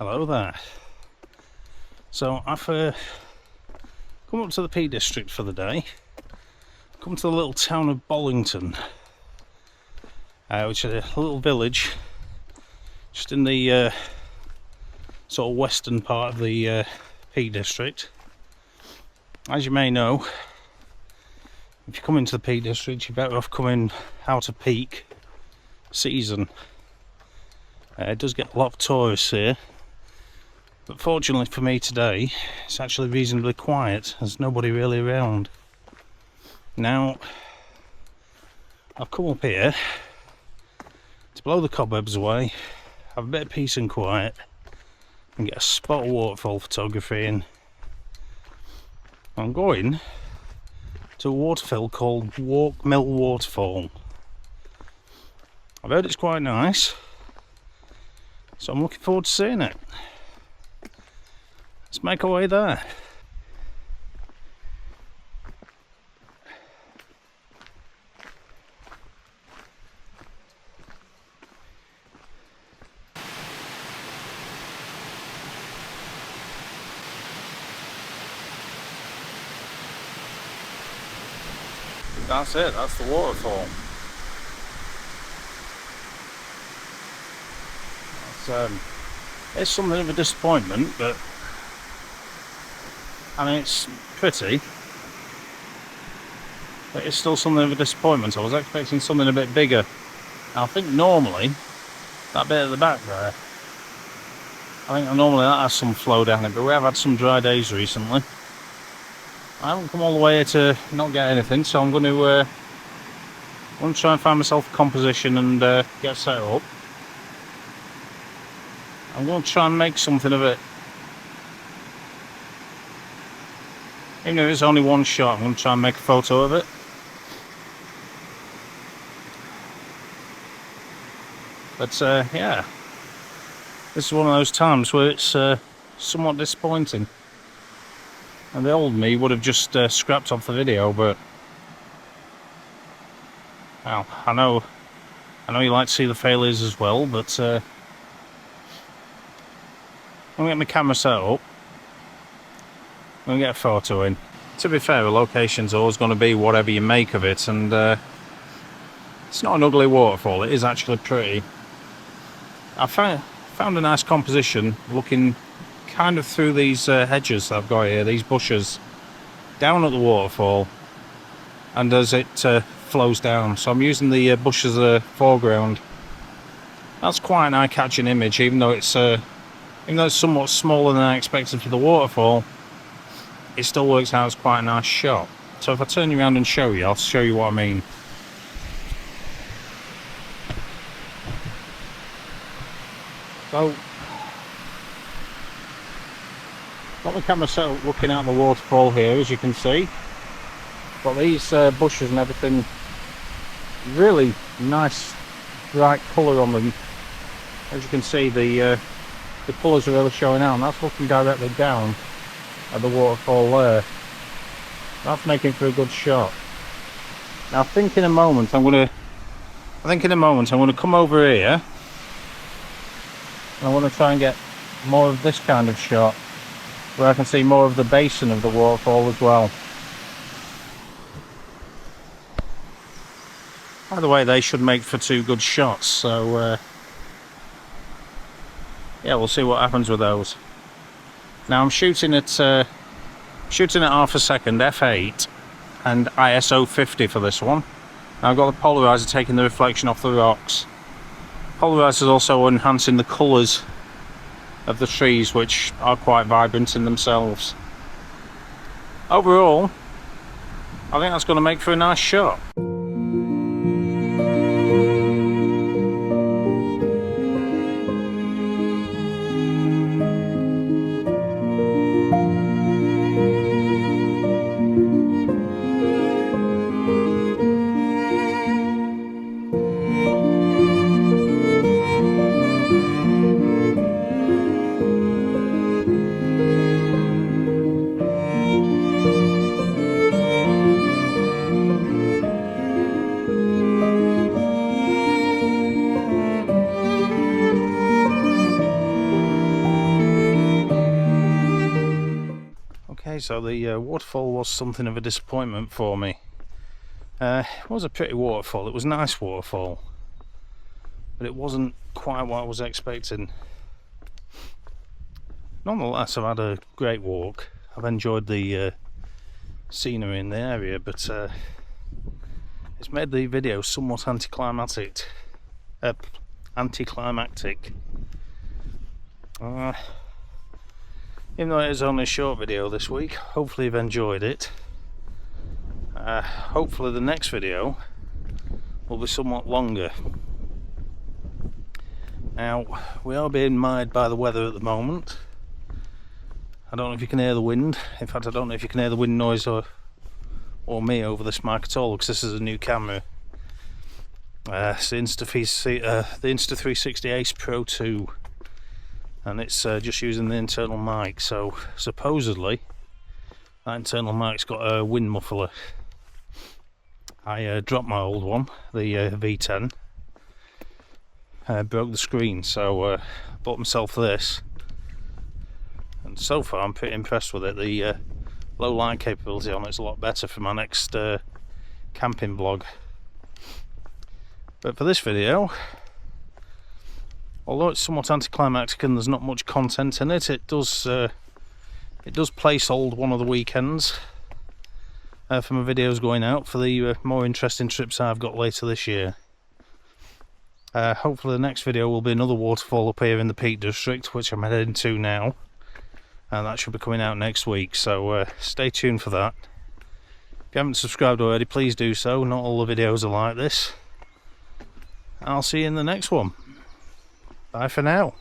Hello there. So I've come up to the Peak District for the day. Come to the little town of Bollington, which is a little village just in the sort of western part of the Peak District. As you may know, if you come into the Peak District, you're better off coming out of peak season. It does get a lot of tourists here, but fortunately for me today, it's actually reasonably quiet. There's nobody really around. Now, I've come up here to blow the cobwebs away, have a bit of peace and quiet, and get a spot of waterfall photography in. I'm going to a waterfall called Waulkmill Waterfall. I've heard it's quite nice, so I'm looking forward to seeing it. Let's make our way there. That's it, that's the waterfall. It's something of a disappointment, but I mean, it's pretty, but it's still something of a disappointment. I was expecting something a bit bigger. I think normally that bit at the back there, I think normally that has some flow down it, but we have had some dry days recently. I haven't come all the way here to not get anything, so I'm going to try and find myself a composition and get set up. I'm going to try and make something of it. Even if it's only one shot, I'm going to try and make a photo of it. But yeah, this is one of those times where it's somewhat disappointing. And the old me would have just scrapped off the video, but well, I know you like to see the failures as well, but I'm gonna get my camera set up. I'm gonna get a photo in. To be fair, a location's always going to be whatever you make of it, and it's not an ugly waterfall. It is actually pretty. I found a nice composition looking kind of through these hedges that I've got here, these bushes, down at the waterfall, and as it flows down. So I'm using the bush as a foreground. That's quite an eye-catching image, even though it's somewhat smaller than I expected for the waterfall. It still works out as quite a nice shot. So if I turn you around and show you, I'll show you what I mean. So, got my camera set up looking at the waterfall here, as you can see. Got these bushes and everything, really nice bright colour on them. As you can see, the colours are really showing out, and that's looking directly down at the waterfall there. That's making for a good shot. Now I think in a moment I'm gonna come over here, and I want to try and get more of this kind of shot, where I can see more of the basin of the waterfall as well. By the way, they should make for two good shots, so yeah, we'll see what happens with those. Now I'm shooting at half a second, f8, and ISO 50 for this one. Now I've got the polarizer taking the reflection off the rocks. Polarizer is also enhancing the colours of the trees, which are quite vibrant in themselves. Overall, I think that's going to make for a nice shot. so the waterfall was something of a disappointment for me. It was a pretty waterfall, it was a nice waterfall, but it wasn't quite what I was expecting. Nonetheless, I've had a great walk. I've enjoyed the scenery in the area, but it's made the video somewhat anticlimactic. Even though it is only a short video this week, hopefully you've enjoyed it. Hopefully the next video will be somewhat longer. Now, we are being mired by the weather at the moment. I don't know if you can hear the wind. In fact, I don't know if you can hear the wind noise or me over this mic at all, because this is a new camera. It's the Insta360 Ace Pro 2, and it's just using the internal mic. So supposedly that internal mic's got a wind muffler. I dropped my old one, the V10, broke the screen, so bought myself this, and so far I'm pretty impressed with it. The low light capability on it's a lot better for my next camping vlog. But for this video, although it's somewhat anticlimactic and there's not much content in it, it does placehold one of the weekends for my videos going out for the more interesting trips I've got later this year. Hopefully the next video will be another waterfall up here in the Peak District, which I'm heading to now, and that should be coming out next week, so stay tuned for that. If you haven't subscribed already, please do so. Not all the videos are like this. I'll see you in the next one. Bye for now.